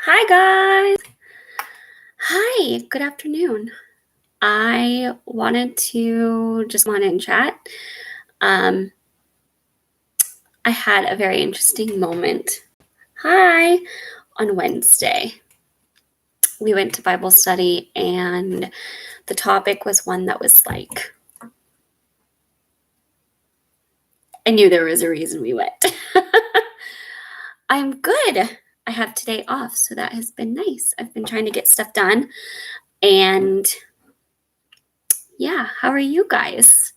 Hi, guys. Hi, good afternoon. I wanted to just come on and chat. Um, I had a very interesting moment. Hi, on Wednesday. We went to Bible study, and the topic was one that was like, I knew there was a reason we went. I'm good. I have today off, so that has been nice. I've been trying to get stuff done, and yeah, how are you guys?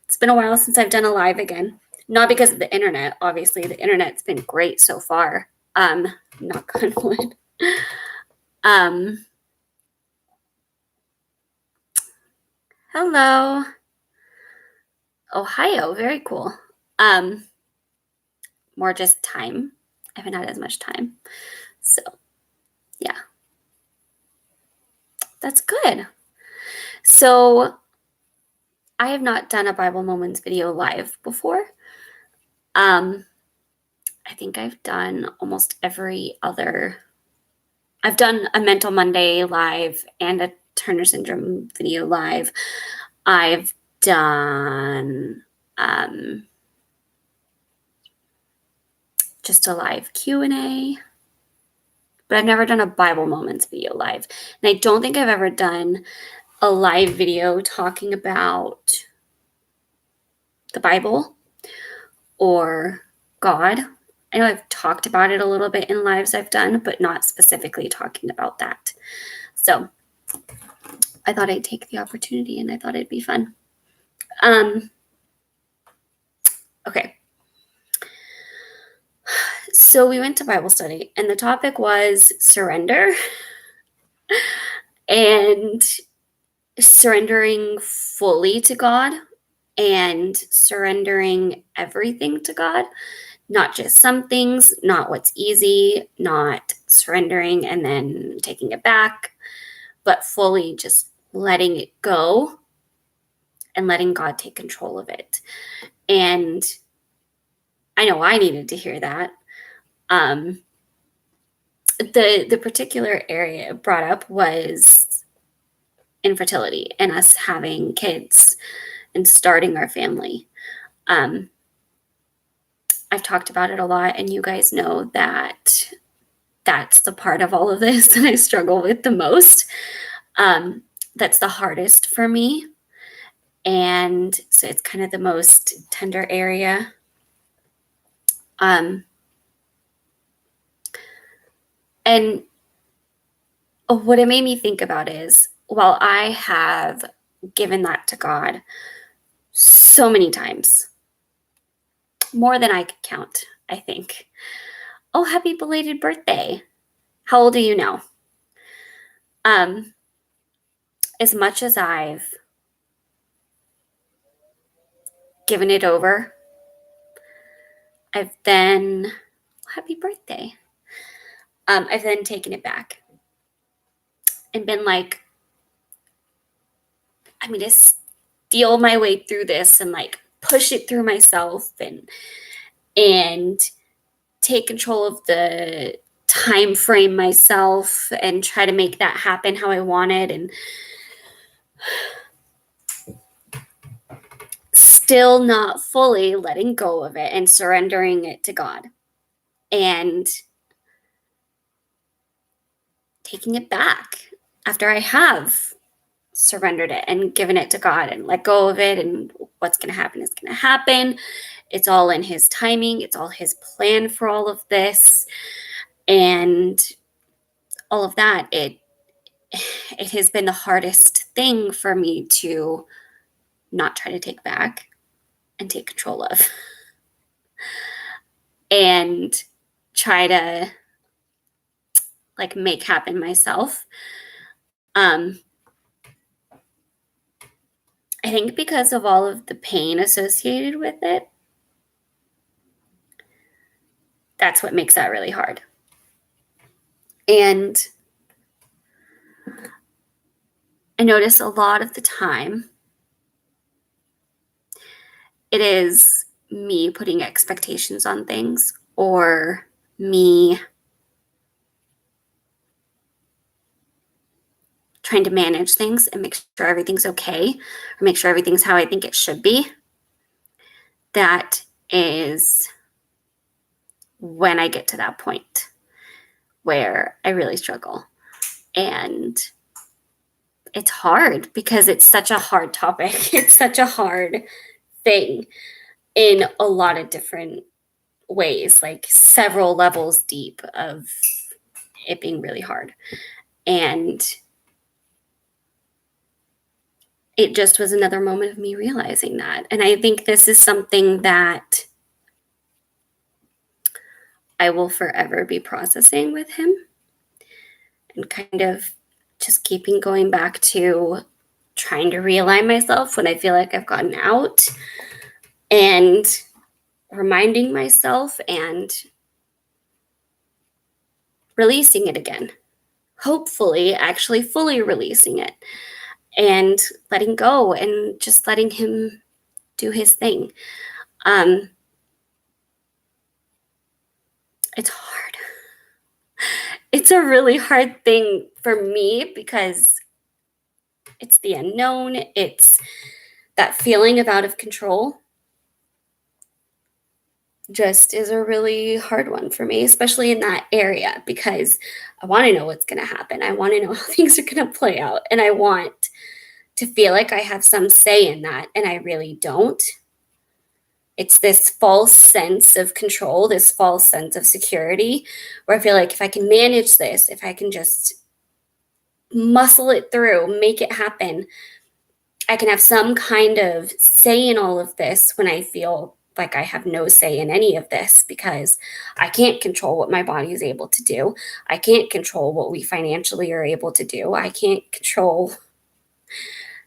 It's been a while since I've done a live again. Not because of the internet, obviously. The internet's been great so far. Knock on wood. Hello. Ohio, very cool. More just time. I haven't had as much time. So yeah. That's good. So I have not done a Bible Moments video live before. I think I've done almost every other. I've done a Mental Monday live and a Turner Syndrome video live. I've done just a live Q&A, but I've never done a Bible Moments video live. And I don't think I've ever done a live video talking about the Bible or God. I know I've talked about it a little bit in lives I've done, but not specifically talking about that. So I thought I'd take the opportunity, and I thought it'd be fun. Okay. So we went to Bible study, and the topic was surrender and surrendering fully to God and surrendering everything to God, not just some things, not what's easy, not surrendering and then taking it back, but fully just letting it go and letting God take control of it. And I know I needed to hear that. The particular area brought up was infertility and us having kids and starting our family. I've talked about it a lot, and you guys know that that's the part of all of this that I struggle with the most. That's the hardest for me. And so it's kind of the most tender area. And what it made me think about is, while I have given that to God so many times, more than I could count, I think. Oh, happy belated birthday. How old are you now? As much as I've given it over, I've then, happy birthday. I've then taken it back and been like, I'm going to steal my way through this and like push it through myself and take control of the time frame myself and try to make that happen how I wanted, and still not fully letting go of it and surrendering it to God and taking it back after I have surrendered it and given it to God and let go of it, and what's going to happen is going to happen. It's all in His timing. It's all His plan for all of this. And all of that, it has been the hardest thing for me to not try to take back and take control of and try to like make happen myself. I think because of all of the pain associated with it, that's what makes that really hard. And I notice a lot of the time it is me putting expectations on things, or me trying to manage things and make sure everything's okay, or make sure everything's how I think it should be, that is when I get to that point where I really struggle. And it's hard because it's such a hard topic. It's such a hard thing in a lot of different ways, like several levels deep of it being really hard. And it just was another moment of me realizing that. And I think this is something that I will forever be processing with him, and kind of just keeping going back to trying to realign myself when I feel like I've gotten out, and reminding myself and releasing it again. Hopefully, actually fully releasing it and letting go and just letting him do his thing. It's hard. It's a really hard thing for me because it's the unknown. It's that feeling of out of control. Just is a really hard one for me, especially in that area, because I want to know what's going to happen. I want to know how things are going to play out. And I want to feel like I have some say in that. And I really don't. It's this false sense of control, this false sense of security, where I feel like if I can manage this, if I can just muscle it through, make it happen, I can have some kind of say in all of this, when I feel like I have no say in any of this, because I can't control what my body is able to do. I can't control what we financially are able to do. I can't control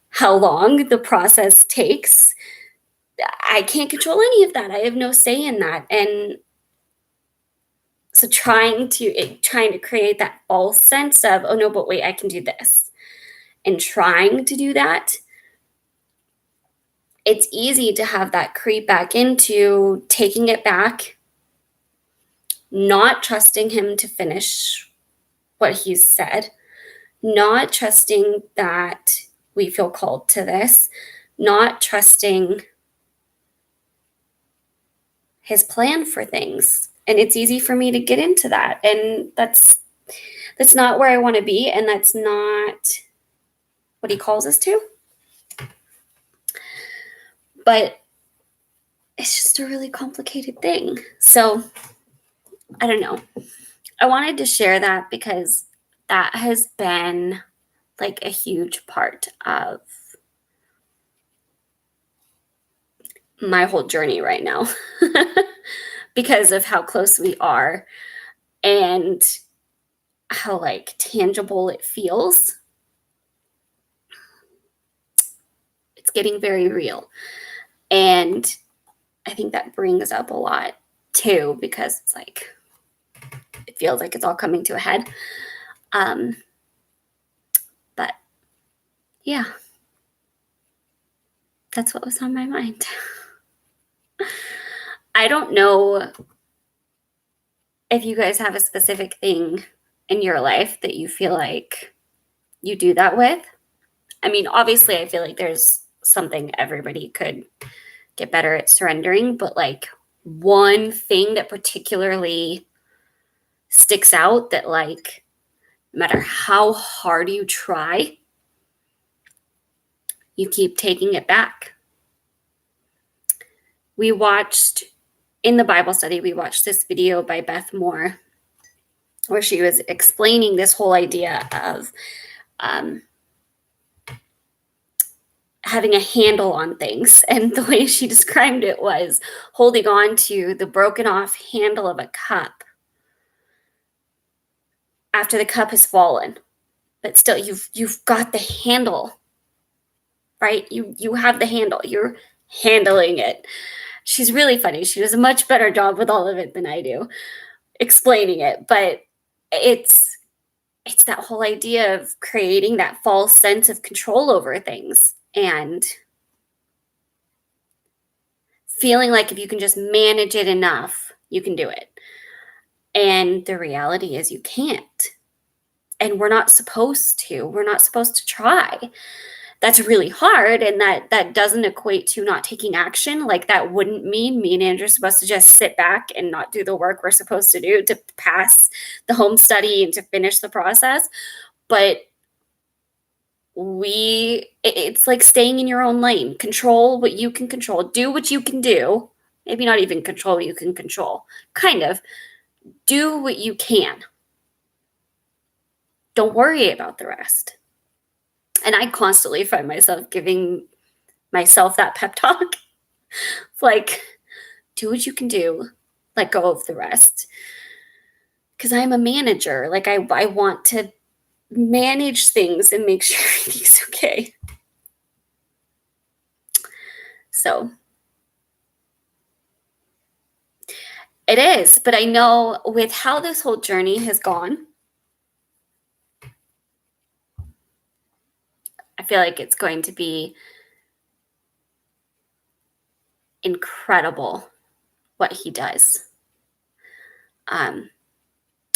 how long the process takes. I can't control any of that. I have no say in that. And so trying to create that false sense of, oh no, but wait, I can do this. And trying to do that, it's easy to have that creep back into taking it back, not trusting him to finish what he's said, not trusting that we feel called to this, not trusting his plan for things. And it's easy for me to get into that. And that's not where I want to be. And that's not what he calls us to. But it's just a really complicated thing. So I don't know. I wanted to share that because that has been like a huge part of my whole journey right now because of how close we are and how like tangible it feels. It's getting very real. And I think that brings up a lot too, because it's like, it feels like it's all coming to a head. But yeah, that's what was on my mind. I don't know if you guys have a specific thing in your life that you feel like you do that with. I mean, obviously, I feel like there's something everybody could get better at surrendering, but like one thing that particularly sticks out that, like, no matter how hard you try, you keep taking it back. In the Bible study, we watched this video by Beth Moore where she was explaining this whole idea of having a handle on things. And the way she described it was holding on to the broken off handle of a cup after the cup has fallen. But still, you've got the handle, right? You have the handle. You're handling it. She's really funny. She does a much better job with all of it than I do explaining it. But it's that whole idea of creating that false sense of control over things and feeling like if you can just manage it enough, you can do it. And the reality is you can't. and we're not supposed to. We're not supposed to try. That's really hard, and that doesn't equate to not taking action. Like, that wouldn't mean me and Andrew are supposed to just sit back and not do the work we're supposed to do to pass the home study and to finish the process. But it's like staying in your own lane. Control what you can control. Do what you can do. Maybe not even control what you can control. Kind of. Do what you can. Don't worry about the rest. And I constantly find myself giving myself that pep talk. It's like, do what you can do. Let go of the rest. Because I'm a manager. Like, I want to manage things and make sure everything's okay. So it is. But I know with how this whole journey has gone, I feel like it's going to be incredible what he does.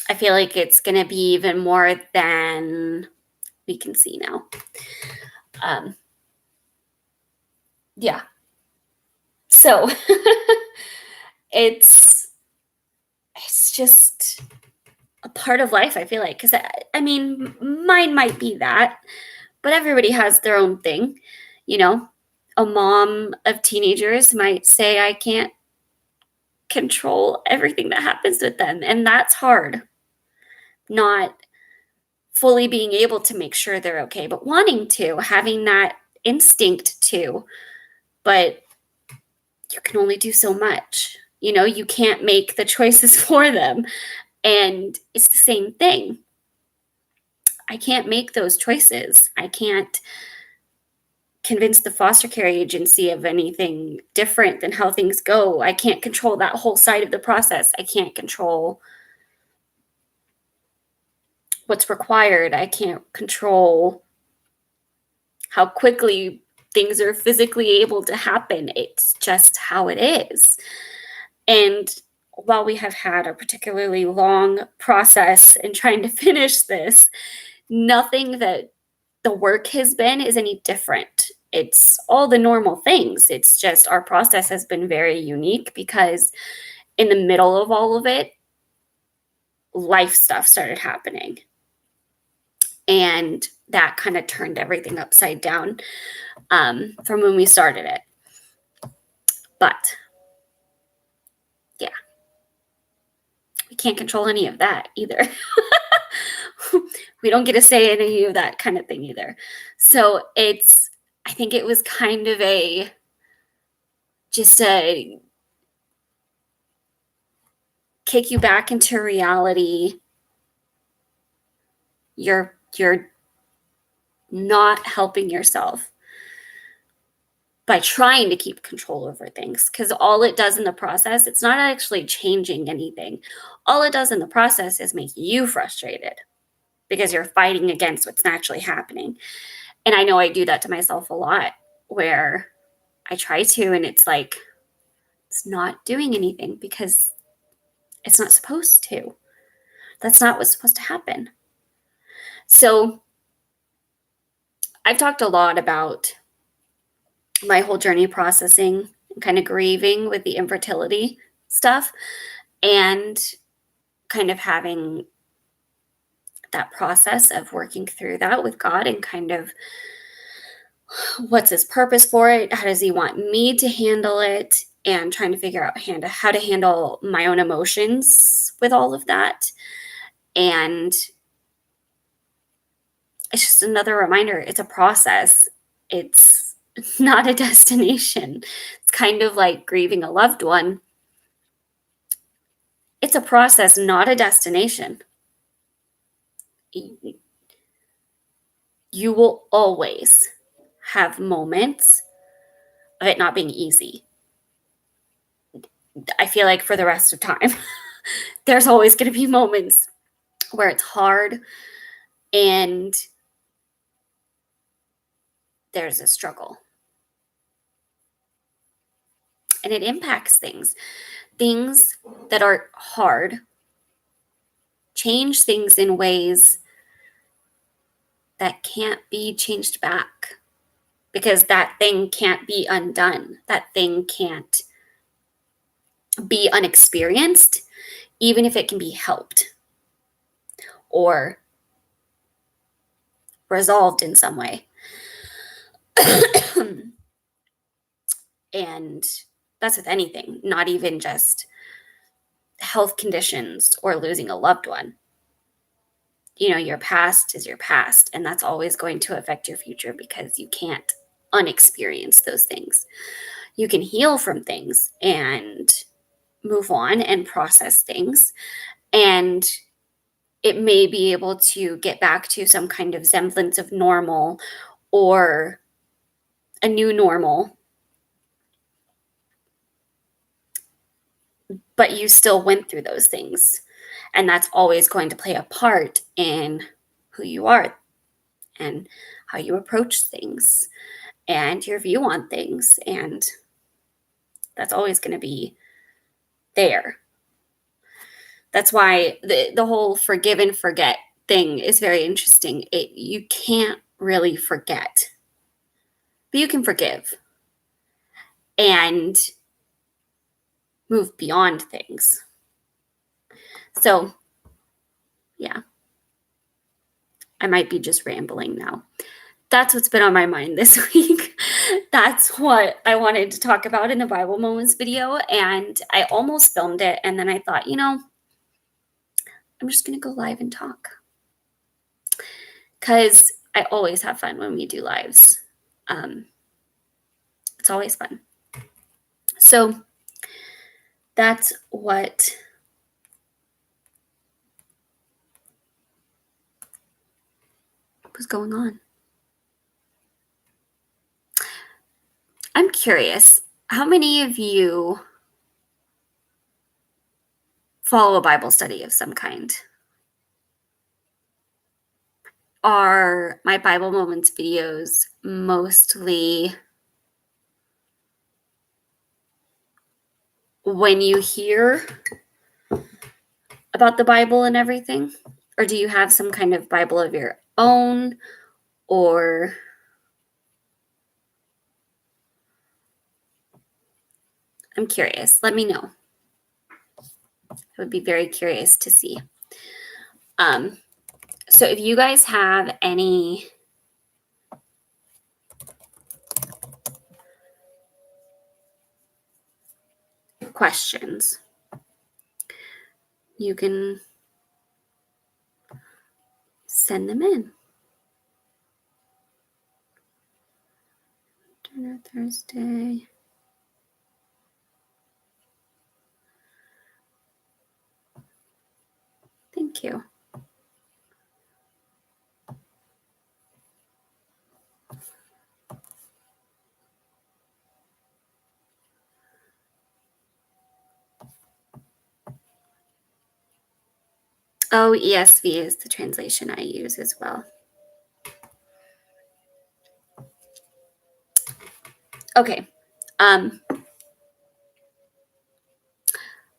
I feel like it's going to be even more than we can see now. Yeah. So it's just a part of life, I feel like. Because, I mean, mine might be that, but everybody has their own thing. You know, a mom of teenagers might say, I can't control everything that happens with them. And that's hard. Not fully being able to make sure they're okay, but wanting to, having that instinct to. But you can only do so much. You know, you can't make the choices for them. And it's the same thing. I can't make those choices. I can't convince the foster care agency of anything different than how things go. I can't control that whole side of the process. I can't control what's required. I can't control how quickly things are physically able to happen. It's just how it is. And while we have had a particularly long process in trying to finish this, nothing that the work has been is any different. It's all the normal things. It's just our process has been very unique because in the middle of all of it, life stuff started happening. And that kind of turned everything upside down from when we started it. But yeah, we can't control any of that either. We don't get to say any of that kind of thing either. So I think it was kind of just a kick you back into reality. You're not helping yourself by trying to keep control over things, because all it does in the process, it's not actually changing anything. All it does in the process is make you frustrated because you're fighting against what's actually happening. And I know I do that to myself a lot, where I try to, and it's like, it's not doing anything because it's not supposed to. That's not what's supposed to happen. So I've talked a lot about my whole journey processing and kind of grieving with the infertility stuff, and kind of having that process of working through that with God, and kind of what's his purpose for it, how does he want me to handle it, and trying to figure out how to handle my own emotions with all of that. And it's just another reminder, it's a process. It's not a destination. It's kind of like grieving a loved one. It's a process, not a destination. You will always have moments of it not being easy. I feel like for the rest of time, there's always going to be moments where it's hard and there's a struggle. And it impacts things. Things that are hard change things in ways that can't be changed back, because that thing can't be undone. That thing can't be unexperienced, even if it can be helped or resolved in some way. And that's with anything, not even just health conditions or losing a loved one. Your past is your past, and that's always going to affect your future because you can't unexperience those things. You can heal from things and move on and process things, and it may be able to get back to some kind of semblance of normal or a new normal, but you still went through those things. And that's always going to play a part in who you are and how you approach things and your view on things. And that's always going to be there. That's why the whole forgive and forget thing is very interesting. You can't really forget, but you can forgive and move beyond things. So, yeah, I might be just rambling now. That's what's been on my mind this week. That's what I wanted to talk about in the Bible Moments video. And I almost filmed it. And then I thought, I'm just going to go live and talk. Because I always have fun when we do lives. It's always fun. So that's what was going on. I'm curious, how many of you follow a Bible study of some kind? Are my Bible Moments videos mostly when you hear about the Bible and everything? Or do you have some kind of Bible of your own? Or I'm curious. Let me know. I would be very curious to see. So if you guys have any questions, you can send them in. Dinner Thursday. Thank you. Oh, ESV is the translation I use as well. Okay. I'm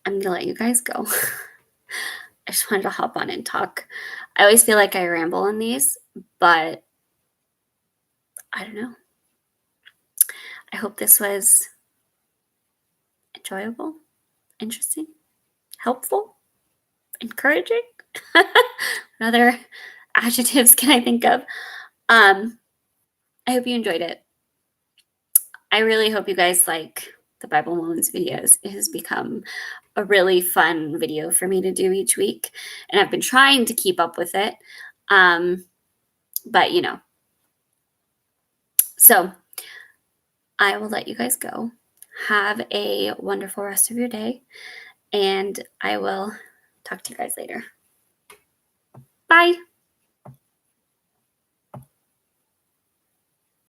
going to let you guys go. I just wanted to hop on and talk. I always feel like I ramble on these, but I don't know. I hope this was enjoyable, interesting, helpful, encouraging. What other adjectives can I think of? I hope you enjoyed it. I really hope you guys like the Bible Moments videos. It has become a really fun video for me to do each week, and I've been trying to keep up with it. But so I will let you guys go. Have a wonderful rest of your day, and I will talk to you guys later. Bye.